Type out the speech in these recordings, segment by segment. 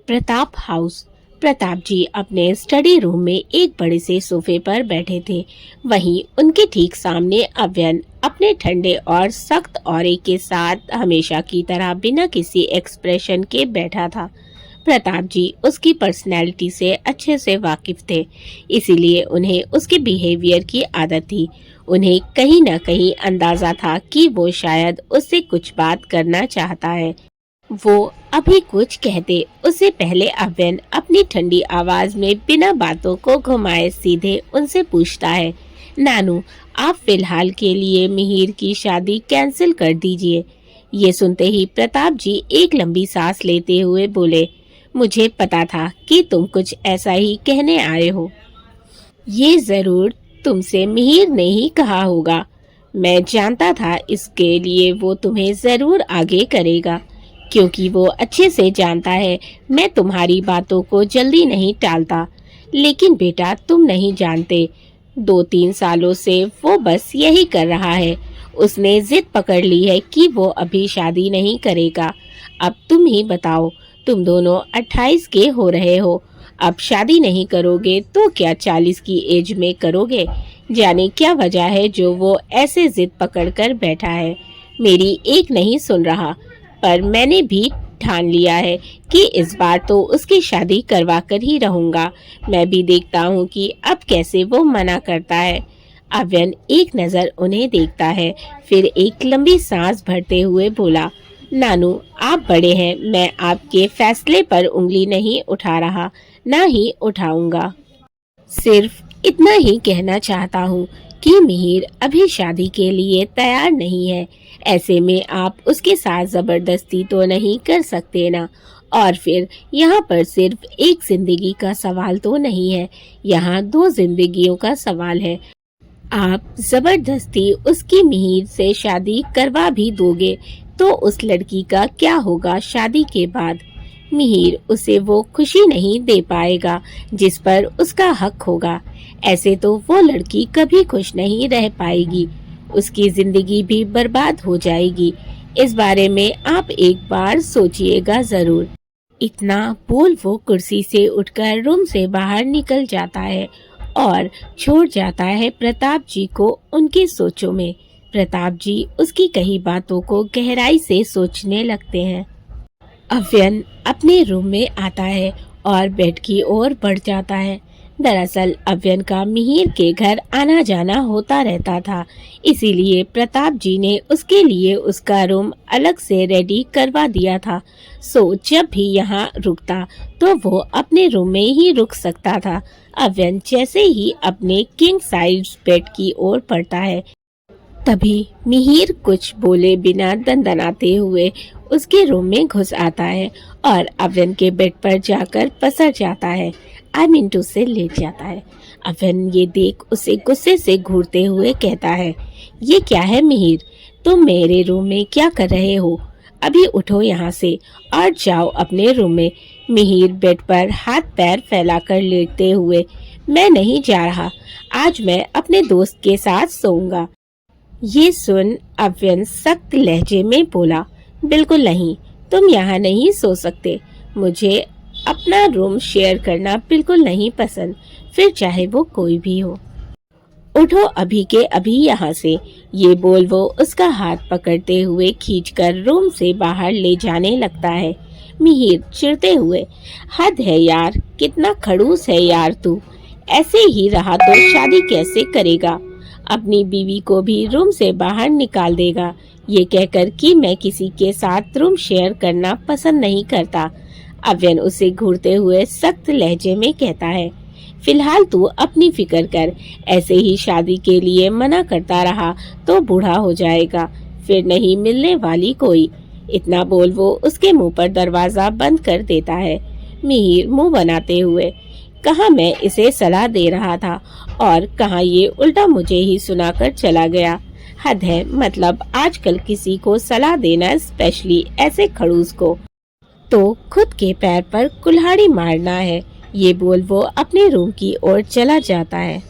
Pratap house. Pratap जी अपने study room में एक बड़े से सोफे पर बैठे थे। वहीं उनके ठीक सामने अव्यन अपने ठंडे और सख्त ऑरे के साथ हमेशा की तरह बिना किसी एक्सप्रेशन के बैठा था। प्रताप जी उसकी पर्सनैलिटी से अच्छे से वाकिफ थे, इसीलिए उन्हें उसके बिहेवियर की आदत थी। उन्हें कहीं न कहीं अंदाजा था कि वो शायद उससे कुछ बात करना चाहता है। वो अभी कुछ कहते उससे पहले अव्यन अपनी ठंडी आवाज में बिना बातों को घुमाए सीधे उनसे पूछता है, नानू, आप फिलहाल के लिए मिहिर की शादी कैंसिल कर दीजिए। ये सुनते ही प्रताप जी एक लंबी सांस लेते हुए बोले, मुझे पता था कि तुम कुछ ऐसा ही कहने आए हो। ये जरूर तुमसे मिहिर ने ही कहा होगा। मैं जानता था इसके लिए वो तुम्हें जरूर आगे करेगा, क्योंकि वो अच्छे से जानता है मैं तुम्हारी बातों को जल्दी नहीं टालता। लेकिन बेटा, तुम नहीं जानते, 2-3 सालों से वो बस यही कर रहा है। उसने जिद पकड़ ली है कि वो अभी शादी नहीं करेगा। अब तुम ही बताओ, तुम दोनों 28 के हो रहे हो, अब शादी नहीं करोगे तो क्या 40 की एज में करोगे? जाने क्या वजह है जो वो ऐसे जिद पकड़ कर बैठा है। मेरी एक नहीं सुन रहा, पर मैंने भी ठान लिया है कि इस बार तो उसकी शादी करवा कर ही रहूंगा। मैं भी देखता हूँ कि अब कैसे वो मना करता है। अव्यन एक नजर उन्हें देखता है, फिर एक लंबी सांस भरते हुए बोला, नानू, आप बड़े हैं, मैं आपके फैसले पर उंगली नहीं उठा रहा, ना ही उठाऊंगा। सिर्फ इतना ही कहना चाहता हूँ कि मिहिर अभी शादी के लिए तैयार नहीं है। ऐसे में आप उसके साथ जबरदस्ती तो नहीं कर सकते ना। और फिर यहाँ पर सिर्फ एक जिंदगी का सवाल तो नहीं है, यहाँ 2 जिंदगियों का सवाल है। आप जबरदस्ती उसकी मिहिर से शादी करवा भी दोगे तो उस लड़की का क्या होगा शादी के बाद? मिहिर उसे वो खुशी नहीं दे पाएगा जिस पर उसका हक होगा। ऐसे तो वो लड़की कभी खुश नहीं रह पाएगी, उसकी जिंदगी भी बर्बाद हो जाएगी। इस बारे में आप एक बार सोचिएगा जरूर। इतना बोल वो कुर्सी से उठकर रूम से बाहर निकल जाता है और छोड़ जाता है प्रताप जी को उनकी सोचों में। प्रताप जी उसकी कही बातों को गहराई से सोचने लगते हैं। अव्यन अपने रूम में आता है और बेड की ओर बढ़ जाता है। दरअसल अव्यन का मिहिर के घर आना जाना होता रहता था, इसीलिए प्रताप जी ने उसके लिए उसका रूम अलग से रेडी करवा दिया था। सो जब भी यहाँ रुकता तो वो अपने रूम में ही रुक सकता था। अव्यन जैसे ही अपने किंग साइज बेड की ओर बढ़ता है, तभी मिहिर कुछ बोले बिना दंदनाते हुए उसके रूम में घुस आता है और अव्यन के बेड पर जाकर पसर जाता है। मिंटू से लेट जाता है। अव्यन ये देख उसे गुस्से से घूरते हुए कहता है, ये क्या है मिहिर, तुम मेरे रूम में क्या कर रहे हो? अभी उठो यहाँ से और जाओ अपने रूम में। मिहिर बेड पर हाथ पैर फैलाकर लेटते हुए, मैं नहीं जा रहा, आज मैं अपने दोस्त के साथ सोऊंगा। ये सुन अव्यन सख्त लहजे में बोला, बिल्कुल नहीं, तुम यहाँ नहीं सो सकते। मुझे अपना रूम शेयर करना बिल्कुल नहीं पसंद, फिर चाहे वो कोई भी हो। उठो अभी के अभी यहाँ से। ये बोल वो उसका हाथ पकड़ते हुए खींचकर रूम से बाहर ले जाने लगता है। मिहिर चिढ़ते हुए, हद है यार, कितना खड़ूस है यार तू, ऐसे ही रहा तो शादी कैसे करेगा? अपनी बीवी को भी रूम से बाहर निकाल देगा, ये कहकर कि मैं किसी के साथ रूम शेयर करना पसंद नहीं करता। अव्यन उसे घूरते हुए सख्त लहजे में कहता है, फिलहाल तू अपनी फिक्र कर, ऐसे ही शादी के लिए मना करता रहा तो बूढ़ा हो जाएगा, फिर नहीं मिलने वाली कोई। इतना बोल वो उसके मुंह पर दरवाजा बंद कर देता है। मिहिर मुंह बनाते हुए, कहाँ मैं इसे सलाह दे रहा था और कहाँ ये उल्टा मुझे ही सुनाकर चला गया। हद है, मतलब आजकल किसी को सलाह देना, स्पेशली ऐसे खड़ूस को, तो खुद के पैर पर कुल्हाड़ी मारना है। ये बोल वो अपने रूम की ओर चला जाता है।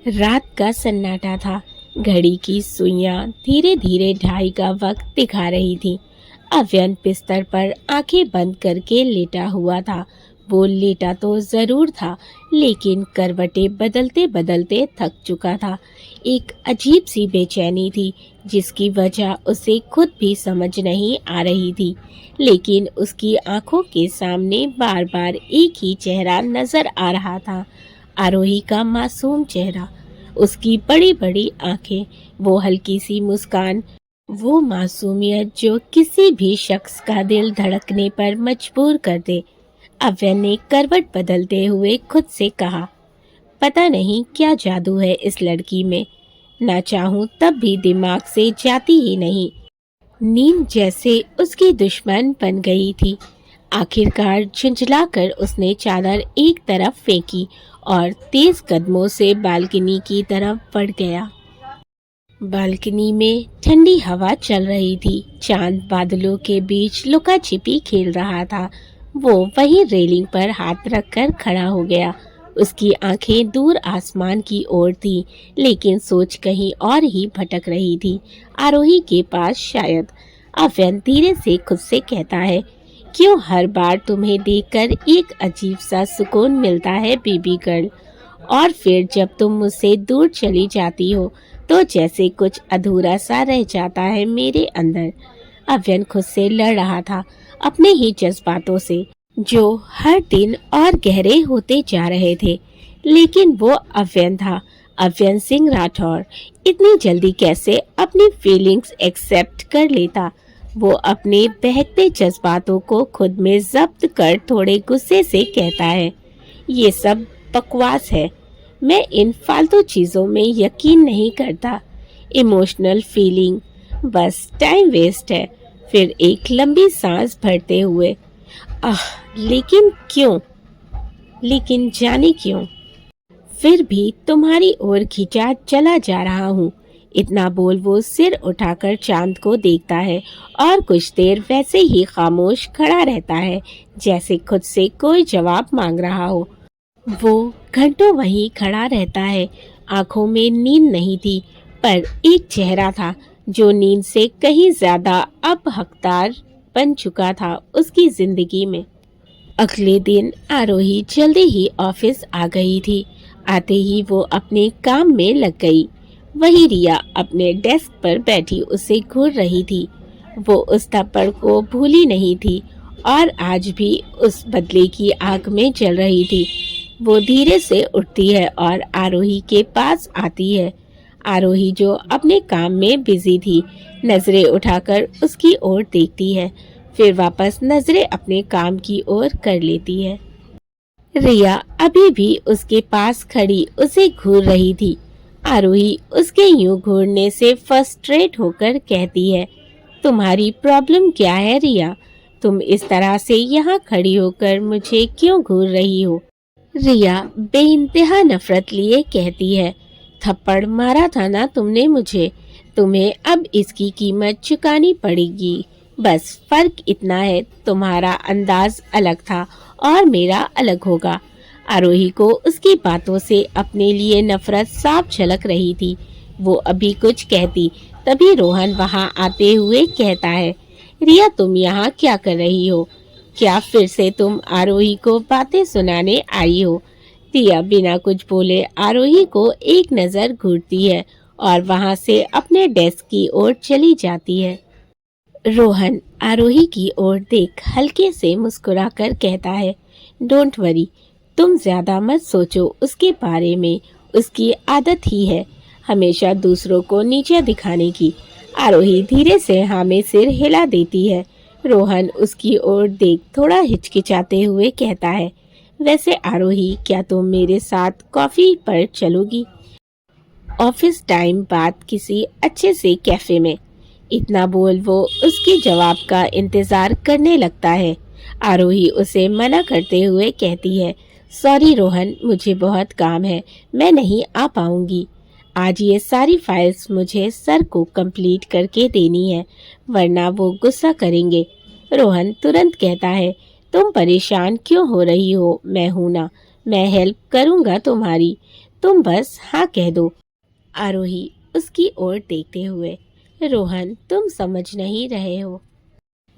रात का सन्नाटा था। घड़ी की सुइयां धीरे धीरे 2:30 का वक्त दिखा रही थी। अव्यन बिस्तर पर आंखें बंद करके लेटा हुआ था। वो लेटा तो जरूर था, लेकिन करवटें बदलते बदलते थक चुका था। एक अजीब सी बेचैनी थी, जिसकी वजह उसे खुद भी समझ नहीं आ रही थी। लेकिन उसकी आंखों के सामने बार बार एक ही चेहरा नजर आ रहा था, आरोही का मासूम चेहरा। उसकी बड़ी बड़ी आंखें, वो हल्की सी मुस्कान, वो मासूमियत जो किसी भी शख्स का दिल धड़कने पर मजबूर कर दे। अव्य ने करवट बदलते हुए खुद से कहा, पता नहीं क्या जादू है इस लड़की में, ना चाहूं तब भी दिमाग से जाती ही नहीं। नींद जैसे उसकी दुश्मन बन गई थी। आखिरकार झुंझलाकर उसने चादर एक तरफ फेंकी और तेज कदमों से बालकनी की तरफ बढ़ गया। बालकनी में ठंडी हवा चल रही थी। चांद बादलों के बीच लुका छिपी खेल रहा था। वो वहीं रेलिंग पर हाथ रखकर खड़ा हो गया। उसकी आंखें दूर आसमान की ओर थी, लेकिन सोच कहीं और ही भटक रही थी। आरोही के पास शायद। अव्यन धीरे से खुद से कहता है, क्यों हर बार तुम्हें देखकर एक अजीब सा सुकून मिलता है बेबी गर्ल, और फिर जब तुम मुझसे दूर चली जाती हो तो जैसे कुछ अधूरा सा रह जाता है मेरे अंदर। अव्यन खुद से लड़ रहा था, अपने ही जज्बातों से, जो हर दिन और गहरे होते जा रहे थे। लेकिन वो अव्यन था, अव्यन सिंह राठौर। इतनी जल्दी कैसे अपनी फीलिंग्स एक्सेप्ट कर लेता? वो अपने बहकते जज्बातों को खुद में जब्त कर थोड़े गुस्से से कहता है, ये सब बकवास है। मैं इन फालतू चीज़ों में यकीन नहीं करता। इमोशनल फीलिंग बस टाइम वेस्ट है। फिर एक लंबी सांस भरते हुए, आह, लेकिन क्यों? लेकिन जाने क्यों? फिर भी तुम्हारी ओर खींचा चला जा रहा हूँ। इतना बोल वो सिर उठाकर चांद को देखता है और कुछ देर वैसे ही खामोश खड़ा रहता है, जैसे खुद से कोई जवाब मांग रहा हो। वो घंटों वहीं खड़ा रहता है। आंखों में नींद नहीं थी, पर एक चेहरा था जो नींद से कहीं ज्यादा अब हकदार बन चुका था उसकी जिंदगी में। अगले दिन आरोही जल्दी ही ऑफिस आ गई थी। आते ही वो अपने काम में लग गई। वही रिया अपने डेस्क पर बैठी उसे घूर रही थी। वो उस थप्पड़ को भूली नहीं थी और आज भी उस बदले की आग में जल रही थी। वो धीरे से उठती है और आरोही के पास आती है। आरोही, जो अपने काम में बिजी थी, नजरें उठाकर उसकी ओर देखती है, फिर वापस नजरें अपने काम की ओर कर लेती है। रिया अभी भी उसके पास खड़ी उसे घूर रही थी। आरोही उसके यूं घूरने से फ्रस्ट्रेट होकर कहती है, तुम्हारी प्रॉब्लम क्या है रिया? तुम इस तरह से यहाँ खड़ी होकर मुझे क्यों घूर रही हो? रिया बेइंतहा नफरत लिए कहती है, थप्पड़ मारा था ना तुमने मुझे, तुम्हें अब इसकी कीमत चुकानी पड़ेगी। बस फर्क इतना है, तुम्हारा अंदाज अलग था और मेरा अलग होगा। आरोही को उसकी बातों से अपने लिए नफरत साफ झलक रही थी। वो अभी कुछ कहती, तभी रोहन वहां आते हुए कहता है, रिया तुम यहाँ क्या कर रही हो? क्या फिर से तुम आरोही को बातें सुनाने आई हो? रिया बिना कुछ बोले आरोही को एक नजर घूरती है और वहां से अपने डेस्क की ओर चली जाती है। रोहन आरोही की ओर देख हल्के से मुस्कुराकर कहता है, डोंट वरी, तुम ज्यादा मत सोचो उसके बारे में। उसकी आदत ही है हमेशा दूसरों को नीचे दिखाने की। आरोही धीरे से हाँ में सिर हिला देती है। रोहन उसकी ओर देख थोड़ा हिचकिचाते हुए कहता है, वैसे आरोही, क्या तुम मेरे साथ कॉफी पर चलोगी? ऑफिस टाइम बाद किसी अच्छे से कैफे में। इतना बोल वो उसके जवाब का इंतजार करने लगता है। आरोही उसे मना करते हुए कहती है, सॉरी रोहन, मुझे बहुत काम है, मैं नहीं आ पाऊंगी। आज ये सारी फाइल्स मुझे सर को कंप्लीट करके देनी है, वरना वो गुस्सा करेंगे। रोहन तुरंत कहता है, तुम परेशान क्यों हो रही हो? मैं हूं ना, मैं हेल्प करूंगा तुम्हारी, तुम बस हाँ कह दो। आरोही उसकी ओर देखते हुए, रोहन तुम समझ नहीं रहे हो,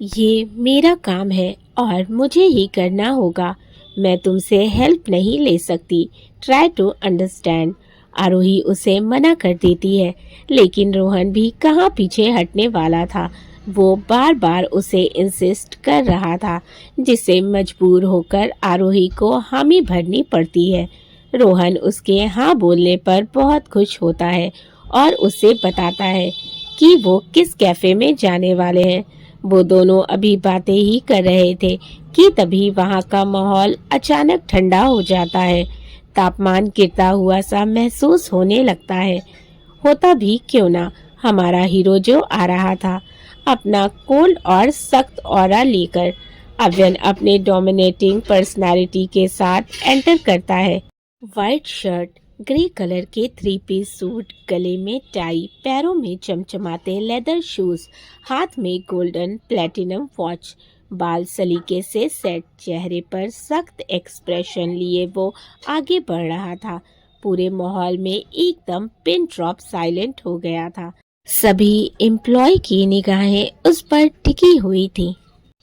ये मेरा काम है और मुझे ही करना होगा। मैं तुमसे हेल्प नहीं ले सकती। Try to understand. आरोही उसे मना कर देती है, लेकिन रोहन भी कहाँ पीछे हटने वाला था। वो बार बार उसे इंसिस्ट कर रहा था, जिससे मजबूर होकर आरोही को हामी भरनी पड़ती है। रोहन उसके हाँ बोलने पर बहुत खुश होता है और उसे बताता है कि वो किस कैफे में जाने वाले हैं। वो दोनों अभी बातें ही कर रहे थे कि तभी वहाँ का माहौल अचानक ठंडा हो जाता है। तापमान गिरता हुआ सा महसूस होने लगता है। होता भी क्यों ना, हमारा हीरो जो आ रहा था अपना कोल्ड और सख्त ऑरा लेकर। अव्यन अपने डोमिनेटिंग पर्सनालिटी के साथ एंटर करता है। वाइट शर्ट, ग्रे कलर के 3 पीस सूट, गले में टाई, पैरों में चमचमाते लेदर शूज, हाथ में गोल्डन प्लेटिनम वॉच, बाल सलीके से सेट, चेहरे पर सख्त एक्सप्रेशन लिए वो आगे बढ़ रहा था। पूरे माहौल में एकदम पिन ड्रॉप साइलेंट हो गया था। सभी एम्प्लॉय की निगाहें उस पर टिकी हुई थी।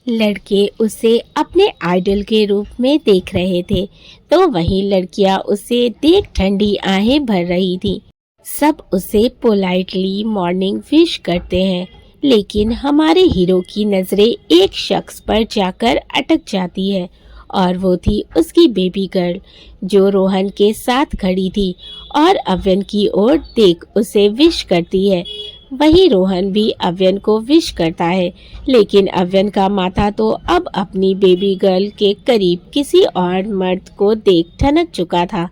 लड़के उसे अपने आइडल के रूप में देख रहे थे, तो वहीं लड़कियां उसे देख ठंडी आहें भर रही थी। सब उसे पोलाइटली मॉर्निंग विश करते हैं, लेकिन हमारे हीरो की नजरें एक शख्स पर जाकर अटक जाती है, और वो थी उसकी बेबी गर्ल, जो रोहन के साथ खड़ी थी और अव्यन की ओर देख उसे विश करती है। वही रोहन भी अव्यन को विश करता है, लेकिन अव्यन का माथा तो अब अपनी बेबी गर्ल के करीब किसी और मर्द को देख ठनक चुका था।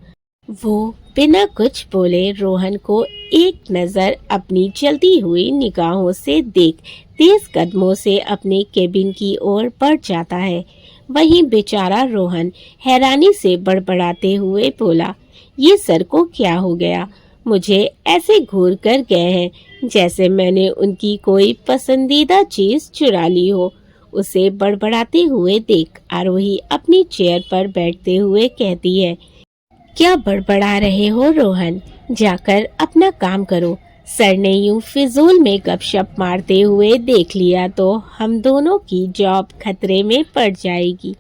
वो बिना कुछ बोले रोहन को एक नजर अपनी चलती हुई निगाहों से देख तेज कदमों से अपने केबिन की ओर बढ़ जाता है। वहीं बेचारा रोहन हैरानी से बड़बड़ाते हुए बोला, ये सर को क्या हो गया? मुझे ऐसे घूर कर गए हैं जैसे मैंने उनकी कोई पसंदीदा चीज चुरा ली हो। उसे बड़बड़ाते हुए देख आरोही अपनी चेयर पर बैठते हुए कहती है, क्या बड़बड़ा रहे हो रोहन? जाकर अपना काम करो। सर ने यूं फिजूल में गपशप मारते हुए देख लिया तो हम दोनों की जॉब खतरे में पड़ जाएगी।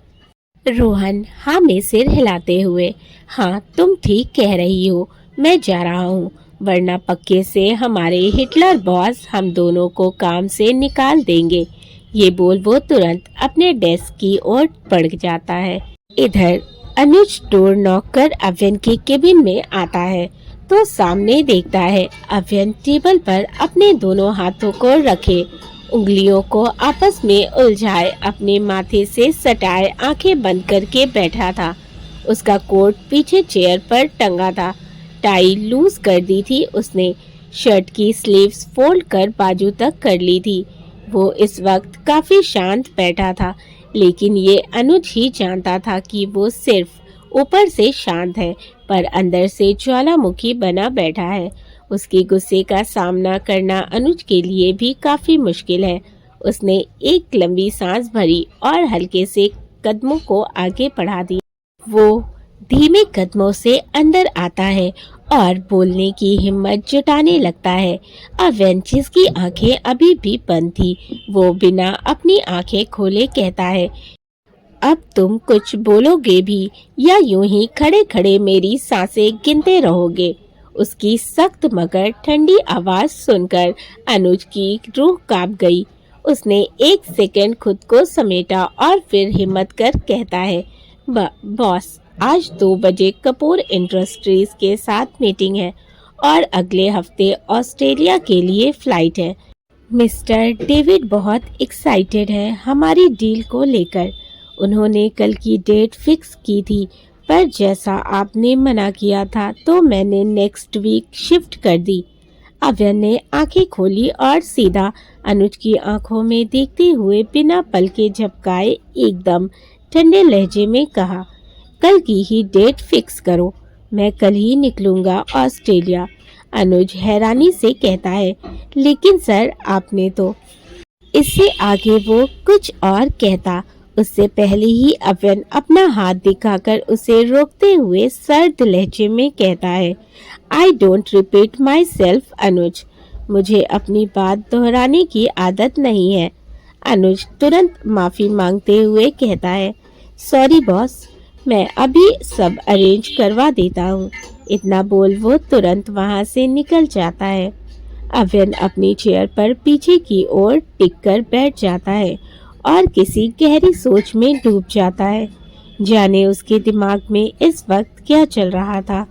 रोहन हाँ में सिर हिलाते हुए, हाँ तुम ठीक कह रही हो, मैं जा रहा हूँ, वरना पक्के से हमारे हिटलर बॉस हम दोनों को काम से निकाल देंगे। ये बोल वो तुरंत अपने डेस्क की ओर बढ़ जाता है। इधर अनुज डोर नॉक कर अव्यन के केबिन में आता है तो सामने देखता है अव्यन टेबल पर अपने दोनों हाथों को रखे, उंगलियों को आपस में उलझाए, अपने माथे से सटाए आंखें बंद करके बैठा था। उसका कोट पीछे चेयर पर टंगा था, टाई लूज कर दी थी उसने, शर्ट की स्लीव्स फोल्ड कर बाजू तक कर ली थी। वो इस वक्त काफी शांत बैठा था, लेकिन ये अनुज ही जानता था कि वो सिर्फ ऊपर से शांत है पर अंदर से ज्वालामुखी बना बैठा है। उसके गुस्से का सामना करना अनुज के लिए भी काफी मुश्किल है। उसने एक लंबी सांस भरी और हल्के से कदमों को आगे बढ़ा दिया। वो धीमे कदमों से अंदर आता है और बोलने की हिम्मत जुटाने लगता है। अव्यन जिसकी आंखें अभी भी बंद थी, वो बिना अपनी आंखें खोले कहता है, अब तुम कुछ बोलोगे भी या यूं ही खड़े खड़े मेरी सांसें गिनते रहोगे? उसकी सख्त मगर ठंडी आवाज सुनकर अनुज की रूह कांप गई। उसने एक सेकंड खुद को समेटा और फिर हिम्मत कर कहता है, बॉस, आज 2 बजे कपूर इंडस्ट्रीज के साथ मीटिंग है और अगले हफ्ते ऑस्ट्रेलिया के लिए फ्लाइट है। मिस्टर डेविड बहुत एक्साइटेड है हमारी डील को लेकर। उन्होंने कल की डेट फिक्स की थी, पर जैसा आपने मना किया था तो मैंने नेक्स्ट वीक शिफ्ट कर दी। अव्यन ने आंखें खोली और सीधा अनुज की आंखों में देखते हुए बिना पलके झपकाए एकदम ठंडे लहजे में कहा, कल की ही डेट फिक्स करो, मैं कल ही निकलूंगा ऑस्ट्रेलिया। अनुज हैरानी से कहता है, लेकिन सर आपने तो। इससे आगे वो कुछ और कहता, उससे पहले ही अव्यन अपना हाथ दिखाकर उसे रोकते हुए सर्द लहजे में कहता है, I don't repeat myself Anuj, मुझे अपनी बात दोहराने की आदत नहीं है। अनुज तुरंत माफी मांगते हुए कहता है, सॉरी बॉस, मैं अभी सब अरेंज करवा देता हूँ। इतना बोल वो तुरंत वहाँ से निकल जाता है। अव्यन अपनी चेयर पर पीछे की ओर टिककर बैठ जाता है और किसी गहरी सोच में डूब जाता है। जाने उसके दिमाग में इस वक्त क्या चल रहा था।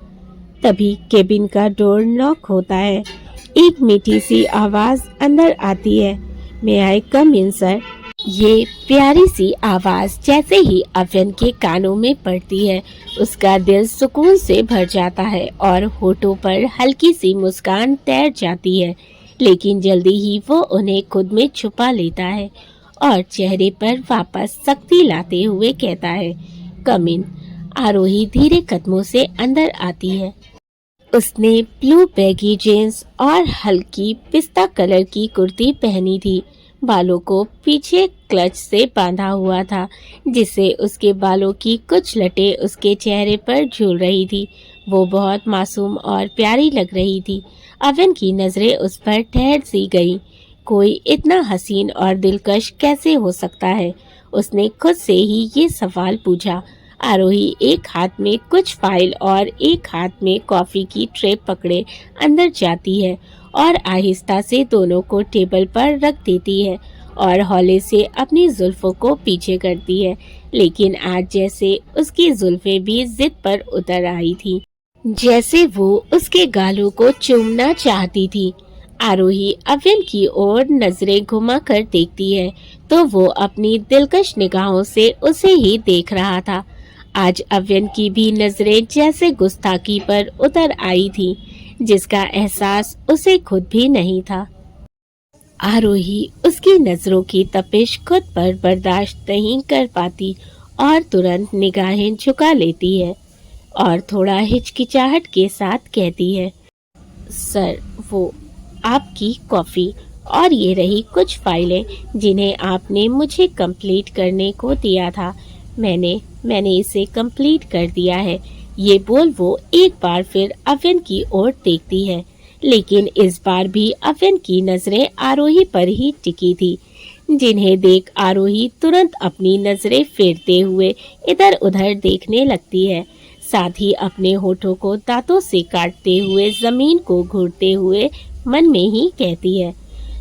तभी केबिन का डोर नॉक होता है। एक मीठी सी आवाज अंदर आती है, मे आई कम इन सर। ये प्यारी सी आवाज जैसे ही अव्यन के कानों में पड़ती है, उसका दिल सुकून से भर जाता है और होठों पर हल्की सी मुस्कान तैर जाती है। लेकिन जल्दी ही वो उन्हें खुद में छुपा लेता है और चेहरे पर वापस सख्ती लाते हुए कहता है, कम इन। आरोही धीरे कदमों से अंदर आती है। उसने ब्लू बैगी जींस और हल्की पिस्ता कलर की कुर्ती पहनी थी। बालों को पीछे क्लच से बांधा हुआ था, जिससे उसके बालों की कुछ लटें उसके चेहरे पर झूल रही थी। वो बहुत मासूम और प्यारी लग रही थी। अवन की नजरें उस पर ठहर सी गई। कोई इतना हसीन और दिलकश कैसे हो सकता है? उसने खुद से ही ये सवाल पूछा। आरोही एक हाथ में कुछ फाइल और एक हाथ में कॉफी की ट्रे पकड़े अंदर जाती है और आहिस्ता से दोनों को टेबल पर रख देती है और हौले से अपनी जुल्फों को पीछे करती है। लेकिन आज जैसे उसकी जुल्फें भी जिद पर उतर आई थी, जैसे वो उसके गालों को चूमना चाहती थी। आरोही अव्यन की ओर नजरें घुमाकर देखती है तो वो अपनी दिलकश निगाहों से उसे ही देख रहा था। आज अव्यन की भी नजरें जैसे गुस्ताखी पर उतर आई थी, जिसका एहसास उसे खुद भी नहीं था। आरोही उसकी नजरों की तपिश खुद पर बर्दाश्त नहीं कर पाती और तुरंत निगाहें झुका लेती है और थोड़ा हिचकिचाहट के साथ कहती है, सर, वो आपकी कॉफ़ी और ये रही कुछ फाइलें जिन्हें आपने मुझे कंप्लीट करने को दिया था। मैंने इसे कंप्लीट कर दिया है। ये बोल वो एक बार फिर अव्यन की ओर देखती है, लेकिन इस बार भी अव्यन की नजरें आरोही पर ही टिकी थी, जिन्हें देख आरोही तुरंत अपनी नजरें फेरते हुए इधर उधर देखने लगती है। साथ ही अपने होठों को दांतों से काटते हुए जमीन को घूरते हुए मन में ही कहती है,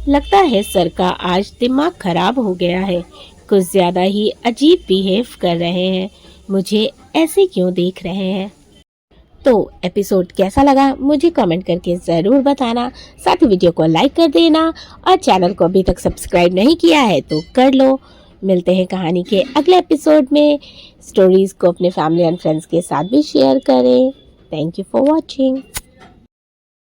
लगता है सर का आज दिमाग खराब हो गया है। कुछ ज्यादा ही अजीब बिहेव कर रहे हैं। मुझे ऐसे क्यों देख रहे हैं? तो एपिसोड कैसा लगा मुझे कमेंट करके ज़रूर बताना। साथ ही वीडियो को लाइक कर देना और चैनल को अभी तक सब्सक्राइब नहीं किया है तो कर लो। मिलते हैं कहानी के अगले एपिसोड में। स्टोरीज को अपने फैमिली एंड फ्रेंड्स के साथ भी शेयर करें। Thank you for watching.